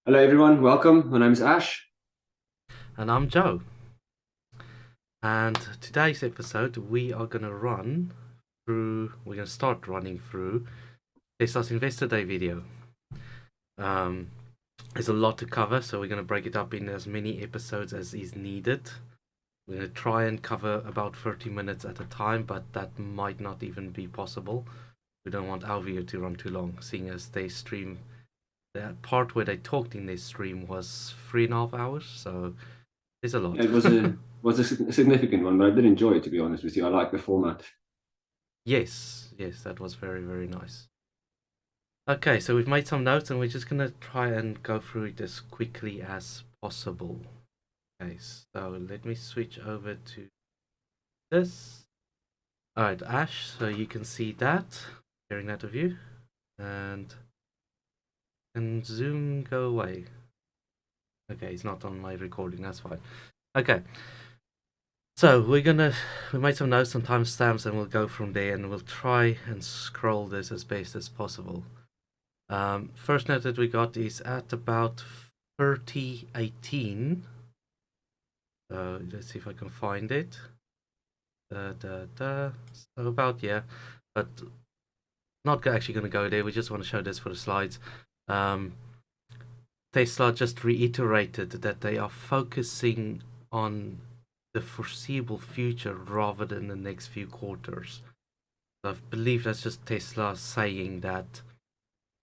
Hello, everyone. Welcome. My name is Ash. And I'm Joe. And today's episode, we're going to start running through Tesla's Investor Day video. Um, there's a lot to cover, so we're going to break it up in as many episodes as is needed. We're going to try and cover about 30 minutes at a time, but that might not even be possible. We don't want our video to run too long, seeing as that part where they talked in their stream was 3.5 hours, so there's a lot. It was a significant one, but I did enjoy it, to be honest with you. I like the format. Yes, that was very, very nice. Okay, so we've made some notes and we're just gonna try and go through it as quickly as possible. Okay, so let me switch over to this. Alright, Ash, so you can see that, hearing that of you, and Zoom go away. Okay, it's not on my recording, that's fine. Okay, so we made some notes on timestamps and we'll go from there and we'll try and scroll this as best as possible. First note that we got is at about 3018. So let's see if I can find it. So about, yeah, but not actually going to go there. We just want to show this for the slides. Um, Tesla just reiterated that they are focusing on the foreseeable future rather than the next few quarters. So I believe that's just Tesla saying that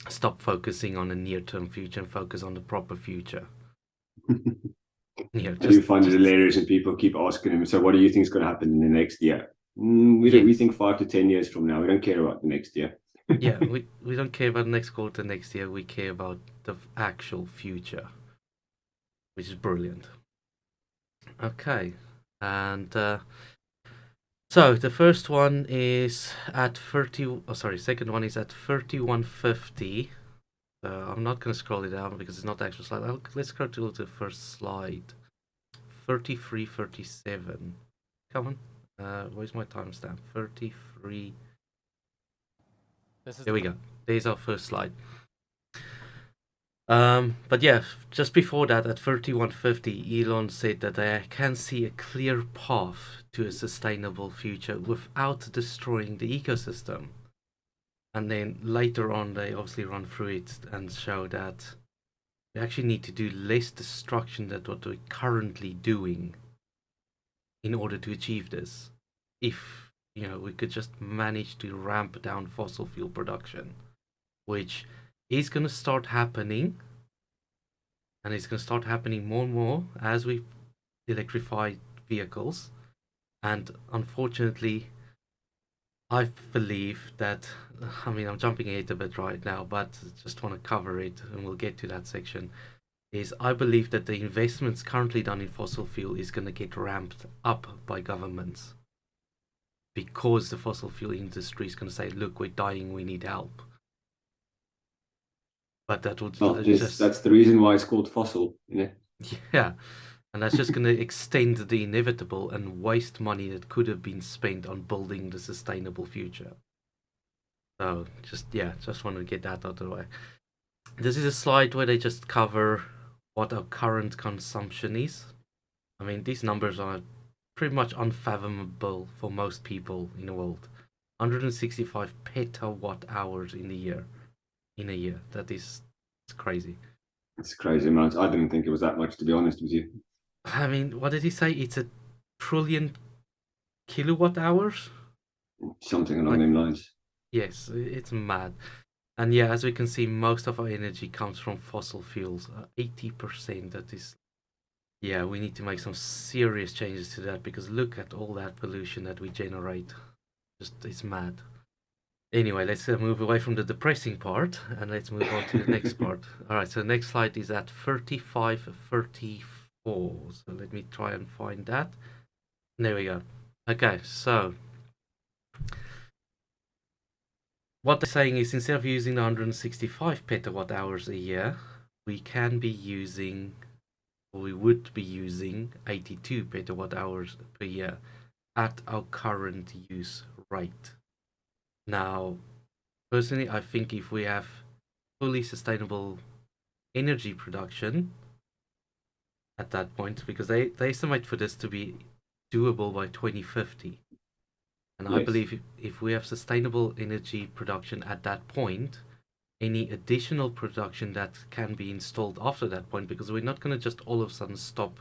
stop focusing on the near-term future and focus on the proper future. Yeah, I do just find it just hilarious, and people keep asking him, "So, what do you think is going to happen in the next year?" We yes, think 5 to 10 years from now. We don't care about the next year. yeah. We don't care about the next quarter, next year. We care about the actual future, which is brilliant. Okay, and so the first one is at 30. Oh, sorry, second one is at 3150. I'm not gonna scroll it down because it's not the actual slide. Let's go to the first slide. 3337. Come on. Where's my timestamp? 33. This is Here the we go. There's our first slide. But yeah, just before that, at 3150, Elon said that they can see a clear path to a sustainable future without destroying the ecosystem. And then later on, they obviously run through it and show that we actually need to do less destruction than what we're currently doing in order to achieve this. If we could just manage to ramp down fossil fuel production, which is going to start happening, and it's going to start happening more and more as we electrify vehicles. And unfortunately, I believe that, I mean, I'm jumping ahead a bit right now, but just want to cover it and we'll get to that section. Is I believe that the investments currently done in fossil fuel is going to get ramped up by governments because the fossil fuel industry is going to say, look, we're dying, we need help. But that would Well, just, that's the reason why it's called fossil. yeah, and that's just going to extend the inevitable and waste money that could have been spent on building the sustainable future. So just want to get that out of the way. This is a slide where they just cover what our current consumption is. I mean, these numbers are pretty much unfathomable for most people in the world. 165 petawatt hours in a year. In a year, that is crazy. It's crazy amount. I didn't think it was that much, to be honest with you. I mean, what did he say? It's a trillion kilowatt hours? Something along Like, them lines. yes, it's mad. And yeah, as we can see, most of our energy comes from fossil fuels. 80%. That is, yeah, we need to make some serious changes to that because look at all that pollution that we generate. Just, it's mad. Anyway, let's move away from the depressing part and let's move on to the next part. All right, so the next slide is at 3534. So let me try and find that. There we go. Okay, so what they're saying is instead of using 165 petawatt hours a year, we can be using, or we would be using 82 petawatt hours per year at our current use rate. Now, personally, I think if we have fully sustainable energy production at that point, because they estimate for this to be doable by 2050. And I Yes. believe if we have sustainable energy production at that point, any additional production that can be installed after that point, because we're not going to just all of a sudden stop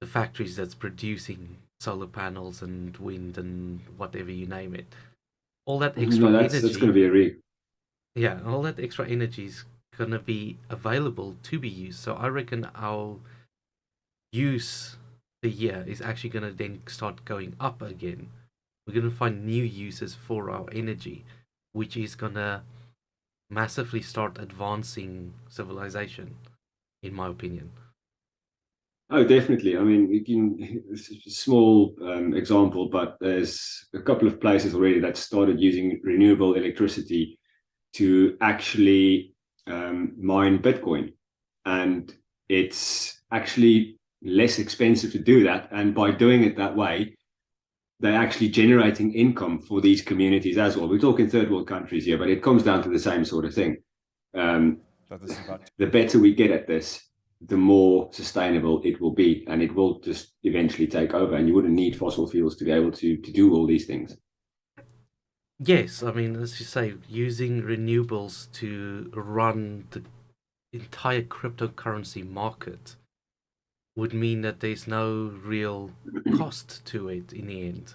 the factories that's producing solar panels and wind and whatever you name it. All that extra No, that's going energy, to be a yeah, all that extra energy is going to be available to be used. So I reckon our use the year is actually going to then start going up again. We're going to find new uses for our energy, which is going to massively start advancing civilization, in my opinion. Oh, definitely. I mean, you can small example, but there's a couple of places already that started using renewable electricity to actually mine Bitcoin, and it's actually less expensive to do that. And by doing it that way, they're actually generating income for these communities as well. We're talking third world countries here, but it comes down to the same sort of thing. Um, the better we get at this, the more sustainable it will be, and it will just eventually take over. And you wouldn't need fossil fuels to be able to do all these things. Yes, I mean, as you say, using renewables to run the entire cryptocurrency market would mean that there's no real cost to it in the end.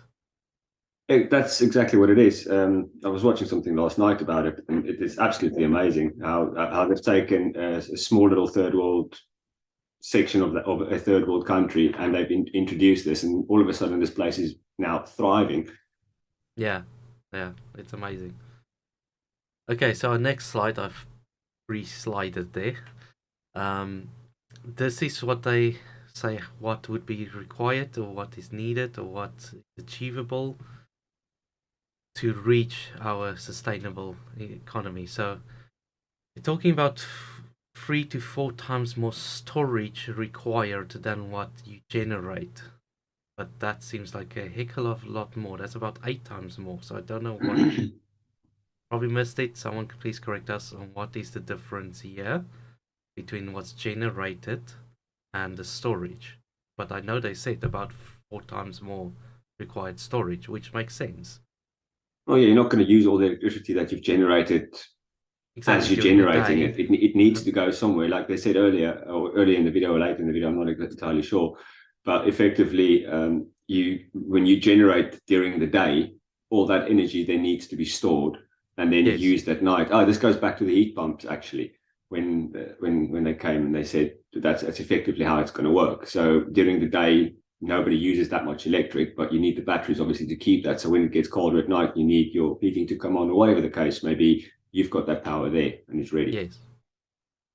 That's exactly what it is. I was watching something last night about it, and it is absolutely amazing how they've taken a small little third world section of a third world country, and they've introduced this, and all of a sudden this place is now thriving. Yeah, yeah, it's amazing. Okay, so our next slide, I've re-slided there. Um, this is what they say what would be required or what is needed or what is achievable to reach our sustainable economy. So we're talking about 3 to 4 times more storage required than what you generate. But that seems like a heck of a lot more. That's about 8 times more. So I don't know what. Probably missed it. Someone could please correct us on what is the difference here between what's generated and the storage. But I know they said about 4 times more required storage, which makes sense. Oh yeah, you're not going to use all the electricity that you've generated Exactly as you're during the generating day. it needs to go somewhere. Like they said earlier, or earlier in the video or later in the video, I'm not entirely sure. But effectively, you when you generate during the day, all that energy then needs to be stored and then Yes, used at night. Oh, this goes back to the heat pumps actually. When they came and they said that's effectively how it's going to work. So during the day, nobody uses that much electric, but you need the batteries obviously to keep that. So when it gets colder at night, you need your heating to come on, or whatever the case may be. You've got that power there and it's ready. yes.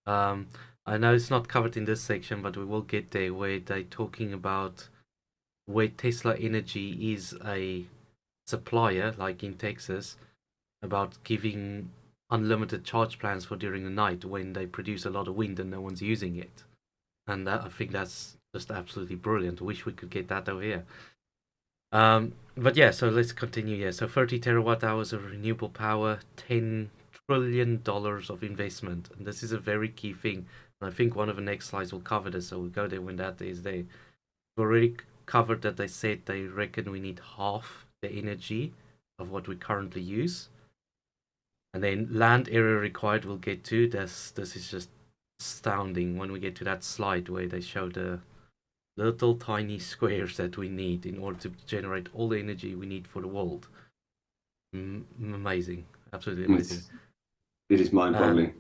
Um, I know it's not covered in this section, but we will get there where they're talking about where Tesla Energy is a supplier, like in Texas, about giving unlimited charge plans for during the night when they produce a lot of wind and no one's using it. And I think that's just absolutely brilliant. Wish we could get that over here. But yeah, so let's continue. Yeah, so 30 terawatt hours of renewable power, $10 trillion of investment, and this is a very key thing. And I think one of the next slides will cover this, so we'll go there when that is there. We've already covered that they said they reckon we need half the energy of what we currently use. And then land area required we'll get to. This is just astounding when we get to that slide where they show the little tiny squares that we need in order to generate all the energy we need for the world. Amazing, absolutely amazing. It is mind And boggling.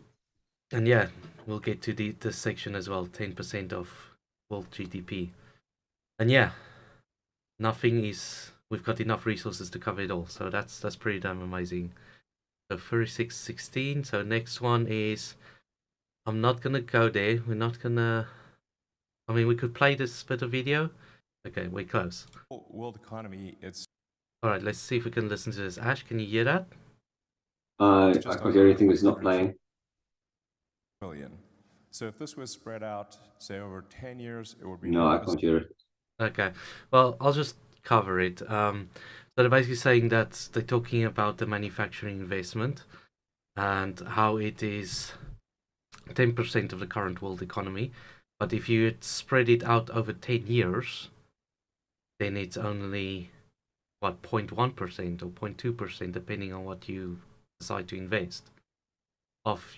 and yeah, we'll get to this section as well. 10% of world GDP. And yeah, nothing is. We've got enough resources to cover it all. So that's pretty damn amazing. So 3616. So next one is. I'm not gonna go there. We're not gonna. I mean, we could play this bit of video. Okay, we're close. World economy, it's All right, let's see if we can listen to this. Ash, can you hear that? I just can't hear under anything that's not 100 playing. trillion. So if this was spread out, say over 10 years, it would be No, I can't hear it. Okay. Well, I'll just cover it. So they're basically saying that they're talking about the manufacturing investment and how it is 10% of the current world economy. But if you spread it out over 10 years, then it's only, what, 0.1% or 0.2%, depending on what you decide to invest, of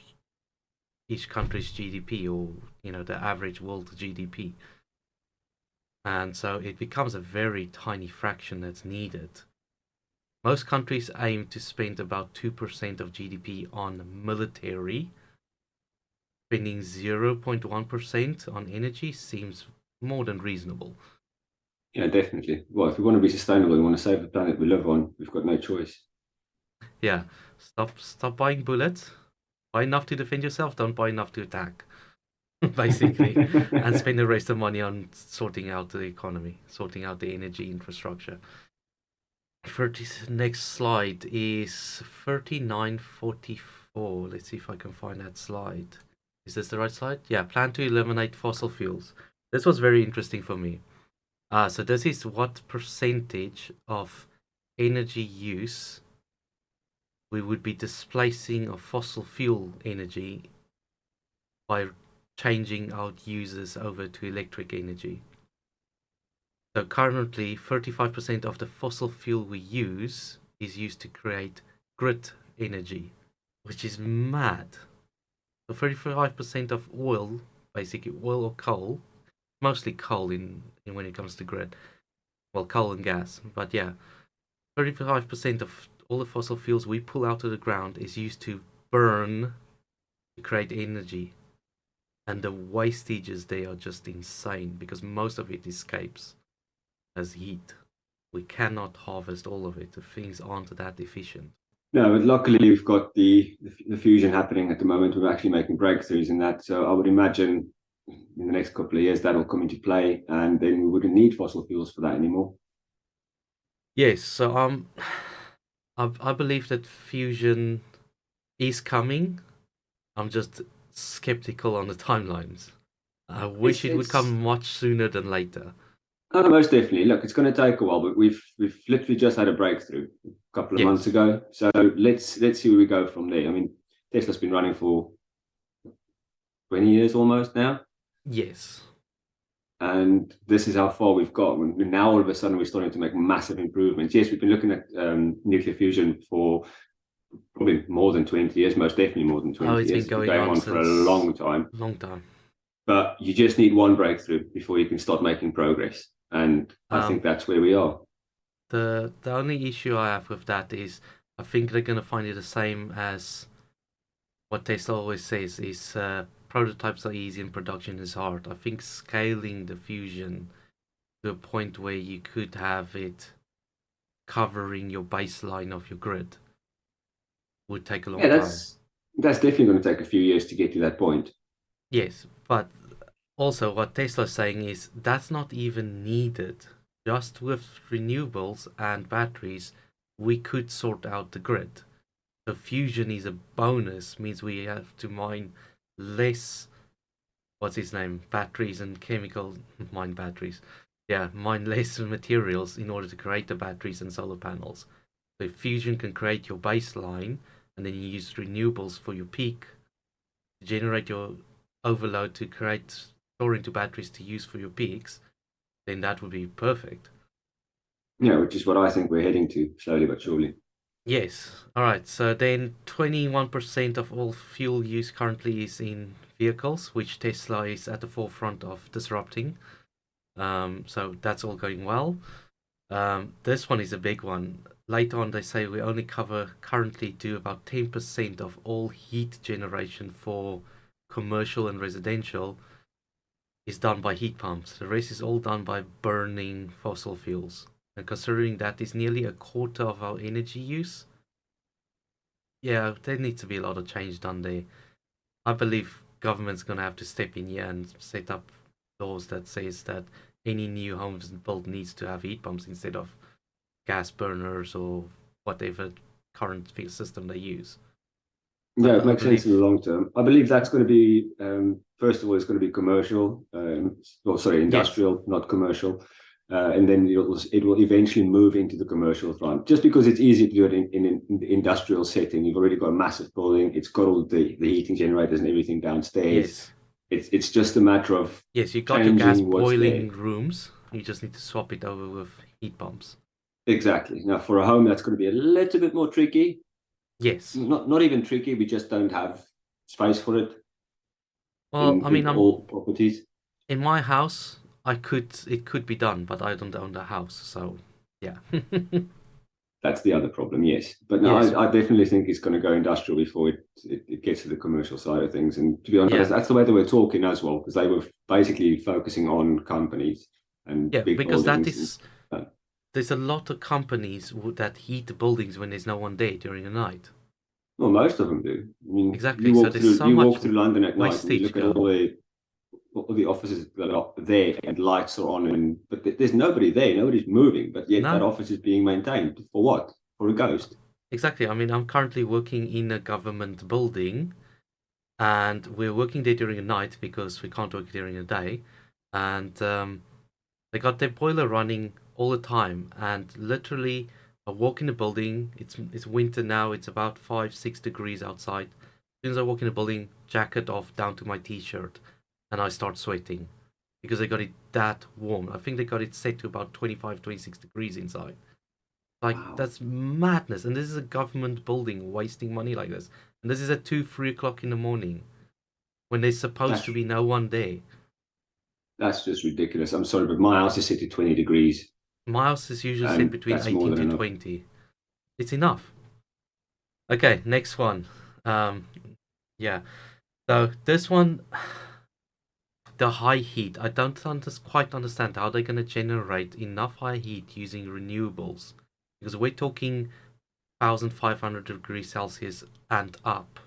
each country's GDP, or, the average world GDP. And so it becomes a very tiny fraction that's needed. Most countries aim to spend about 2% of GDP on military. Spending 0.1% on energy seems more than reasonable. Yeah, definitely. Well, if we want to be sustainable, we want to save the planet we live on, we've got no choice. Yeah, stop buying bullets. Buy enough to defend yourself, don't buy enough to attack. Basically. And spend the rest of the money on sorting out the economy, sorting out the energy infrastructure. Next slide is 3944. Let's see if I can find that slide. Is this the right slide? Yeah, plan to eliminate fossil fuels. This was very interesting for me. So this is what percentage of energy use we would be displacing of fossil fuel energy by changing out users over to electric energy. So currently, 35% of the fossil fuel we use is used to create grid energy, which is mad. So 35% of oil, basically oil or coal, mostly coal in when it comes to grid. Well, coal and gas, but yeah, 35% of all the fossil fuels we pull out of the ground is used to burn to create energy. And the wastages there are just insane because most of it escapes as heat. We cannot harvest all of it. The things aren't that efficient. No, but luckily we've got the fusion happening at the moment. We're actually making breakthroughs in that. So I would imagine in the next couple of years that'll come into play, and then we wouldn't need fossil fuels for that anymore. Yes, so I believe that fusion is coming. I'm just skeptical on the timelines. I wish it would come much sooner than later. Oh, most definitely. Look, it's going to take a while, but we've literally just had a breakthrough a couple of months ago. So let's see where we go from there. I mean, Tesla's been running for 20 years almost now. Yes. And this is how far we've got. Now all of a sudden we're starting to make massive improvements. Yes, we've been looking at nuclear fusion for probably more than 20 years, most definitely more than 20 years. It's been going on for a long time. But you just need one breakthrough before you can start making progress. And I think that's where we are. The only issue I have with that is I think they're going to find it the same as what Tesla always says is prototypes are easy and production is hard. I think scaling the fusion to a point where you could have it covering your baseline of your grid would take a long time. That's definitely going to take a few years to get to that point. Yes, but also what Tesla's saying is that's not even needed. Just with renewables and batteries, we could sort out the grid. So fusion is a bonus, means we have to mine less, batteries and chemical, mine less materials in order to create the batteries and solar panels. So fusion can create your baseline, and then you use renewables for your peak to generate your overload to store into batteries to use for your peaks, then that would be perfect. Yeah, which is what I think we're heading to, slowly but surely. Yes. All right. So then 21% of all fuel use currently is in vehicles, which Tesla is at the forefront of disrupting. So that's all going well. This one is a big one. Later on, they say we only currently do about 10% of all heat generation for commercial and residential is done by heat pumps. The rest is all done by burning fossil fuels. And considering that is nearly a quarter of our energy use, yeah, there needs to be a lot of change done there. I believe government's going to have to step in here and set up laws that says that any new homes built needs to have heat pumps instead of gas burners or whatever current system they use. Yeah, it makes sense in the long term. I believe that's going to be, first of all, it's going to be commercial, industrial, not commercial. and then it will eventually move into the commercial front. Just because it's easier to do it in an industrial setting, you've already got a massive building. It's got all the heating generators and everything downstairs. Yes. It's just a matter of Yes, you got your gas changing what's boiling there. rooms. You just need to swap it over with heat pumps. Exactly. Now, for a home, that's going to be a little bit more tricky. Yes. Not even tricky. We just don't have space for it Well, I mean, in all properties. in my house, it could be done, but I don't own the house, so yeah. That's the other problem, yes. But no, Yes. I definitely think it's going to go industrial before it gets to the commercial side of things. And to be honest, Yeah. that's the way they were talking as well, because they were basically focusing on companies and Yeah, big because that buildings. is And, there's a lot of companies that heat the buildings when there's no one there during the night. well, most of them do. I mean, Exactly. So there's so you much walk through London at night and you wastage look at all going. the offices that are there and lights are on, but there's nobody there, nobody's moving, but yet that No, office is being maintained for what? For a ghost. exactly. I mean, I'm currently working in a government building, and we're working there during the night because we can't work during the day, and they got their boiler running all the time, and literally, I walk in the building. It's winter now. It's about 5, 6 degrees outside. As soon as I walk in the building, jacket off down to my t-shirt, and I start sweating because they got it that warm. I think they got it set to about 25, 26 degrees inside. Like, Wow. that's madness. And this is a government building wasting money like this. And this is at 2, 3 o'clock in the morning when there's supposed That's to be no one there. that's just ridiculous. I'm sorry, but my house is set to 20 degrees, My house is usually set and between that's more 18 than to enough. 20. It's enough. Okay, next one. Um, yeah. So this one, the high heat. I don't quite understand how they're going to generate enough high heat using renewables. Because we're talking 1500 degrees Celsius and up.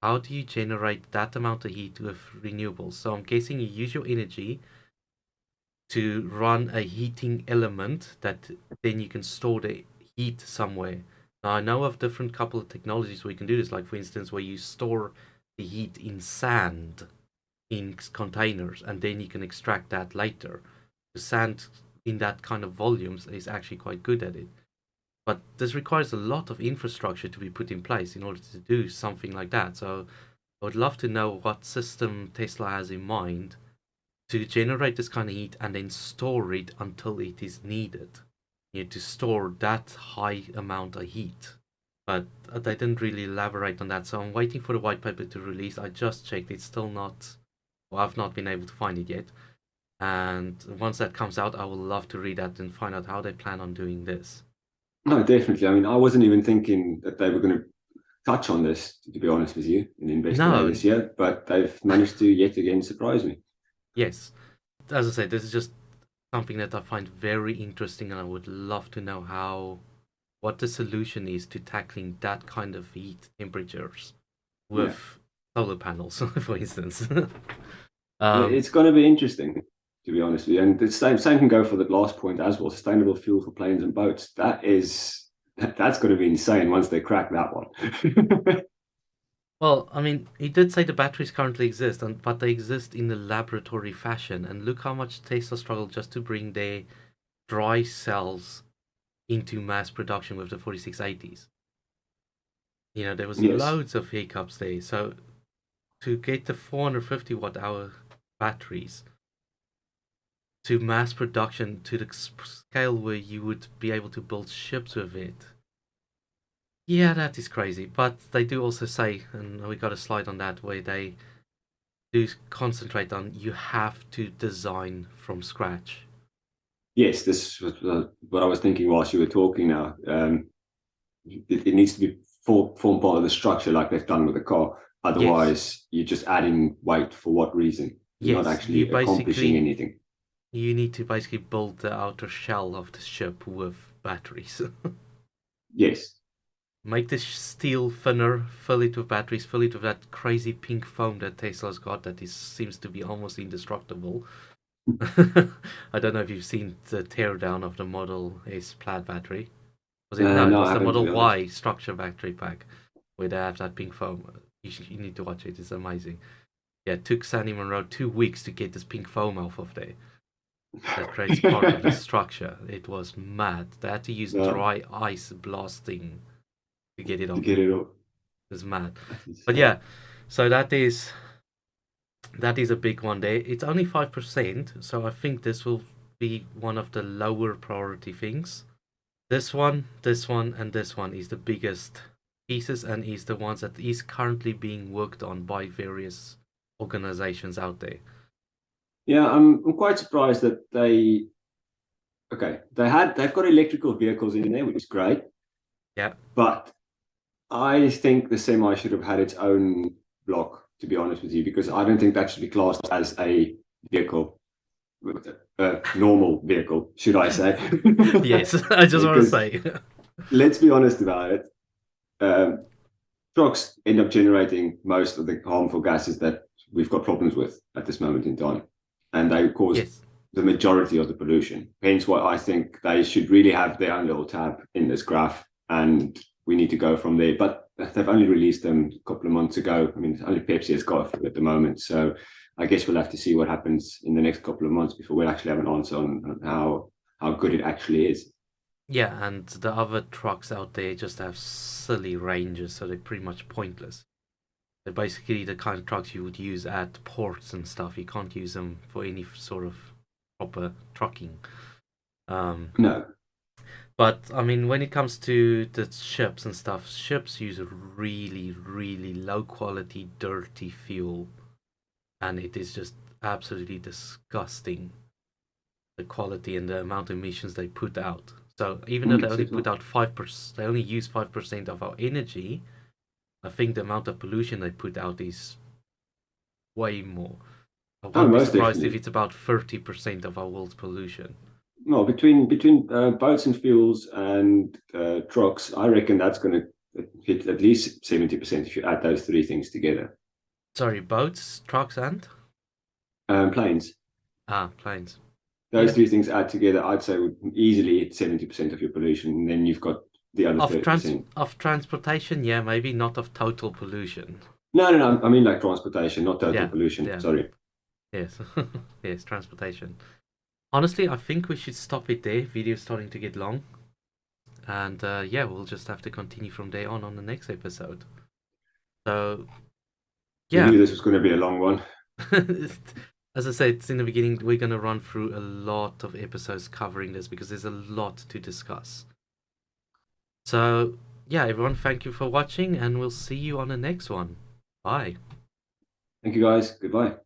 How do you generate that amount of heat with renewables? So I'm guessing you use your energy to run a heating element that then you can store the heat somewhere. Now I know of different couple of technologies where you can do this, like for instance where you store the heat in sand in containers and then you can extract that later. The sand in that kind of volumes is actually quite good at it. But this requires a lot of infrastructure to be put in place in order to do something like that. So I would love to know what system Tesla has in mind to generate this kind of heat and then store it until it is needed. You know, to store that high amount of heat. But they didn't really elaborate on that, so I'm waiting for the white paper to release. I just checked, it's still not. Well, I've not been able to find it yet. And once that comes out, I will love to read that and find out how they plan on doing this. No, definitely. I mean, I wasn't even thinking that they were going to touch on this, to be honest with you, in Investor Day No, this year, but they've managed to yet again surprise me. yes. As I said, this is just something that I find very interesting, and I would love to know what the solution is to tackling that kind of heat temperatures Yeah. with solar panels, for instance. um, It's going to be interesting, to be honest with you. And the same can go for the last point as well. Sustainable fuel for planes and boats. That's going to be insane once they crack that one. well, I mean, he did say the batteries currently exist, but they exist in a laboratory fashion. And look how much Tesla struggled just to bring their dry cells into mass production with the 4680s. You know, there was Yes. loads of hiccups there. So to get the 450 watt hour batteries to mass production to the scale where you would be able to build ships with it. Yeah, that is crazy. But they do also say, and we got a slide on that, where they do concentrate on you have to design from scratch. Yes, this was what I was thinking whilst you were talking now. It needs to be form part of the structure like they've done with the car. Yes, Otherwise, you're just adding weight for what reason? You're not yes, actually accomplishing anything. you need to basically build the outer shell of the ship with batteries. Yes. Make the steel thinner, fill it with batteries, fill it with that crazy pink foam that Tesla's got that seems to be almost indestructible. I don't know if you've seen the teardown of the Model S Plaid battery. Was it? No, it No, I was the haven't, to Model be honest. Y structure battery pack where they have that pink foam. You need to watch it, it's amazing. Yeah, it took Sandy Monroe 2 weeks to get this pink foam off of there. that creates part of the structure. It was mad. They had to use No, dry ice blasting to get it to off. get it off. It was mad. That's But insane. yeah, so that is a big one there. It's only 5%, so I think this will be one of the lower priority things. This one, and this one is the biggest pieces and is the ones that is currently being worked on by various organizations out there. Yeah, I'm quite surprised that they've got electrical vehicles in there, which is great. Yeah. But I think the semi should have had its own block, to be honest with you, because I don't think that should be classed as a vehicle, a normal vehicle, should I say? Yes, I just want to Because say. let's be honest about it. Um, Trucks end up generating most of the harmful gases that we've got problems with at this moment in time, and they cause Yes. the majority of the pollution. Hence why I think they should really have their own little tab in this graph, and we need to go from there. But they've only released them a couple of months ago. I mean, only Pepsi has got it at the moment. So I guess we'll have to see what happens in the next couple of months before we actually have an answer on how good it actually is. Yeah, and the other trucks out there just have silly ranges, so they're pretty much pointless. They're basically the kind of trucks you would use at ports and stuff. You can't use them for any sort of proper trucking. No. But I mean, when it comes to the ships and stuff, ships use really, really low quality, dirty fuel, and it is just absolutely disgusting the quality and the amount of emissions they put out. So even though they only put out 5%, they only use 5% of our energy. I think the amount of pollution they put out is way more. I Oh, won't be most surprised if definitely. it's about 30% of our world's pollution. No, between boats and fuels and trucks, I reckon that's going to hit at least 70% if you add those three things together. Sorry, boats, trucks, and Planes, planes. those Yeah, three things add together, I'd say would easily hit 70% of your pollution, and then you've got the other of 30%. transportation. Yeah, maybe not of total pollution. No. I mean like transportation, not total Yeah, pollution. yeah, Sorry. yes, yes, transportation. Honestly, I think we should stop it there. Video's starting to get long, and yeah, we'll just have to continue from there on the next episode. So We yeah, knew this was going to be a long one. as I said in the beginning, we're gonna run through a lot of episodes covering this because there's a lot to discuss. So yeah, everyone, thank you for watching, and we'll see you on the next one. Bye. Thank you guys. Goodbye.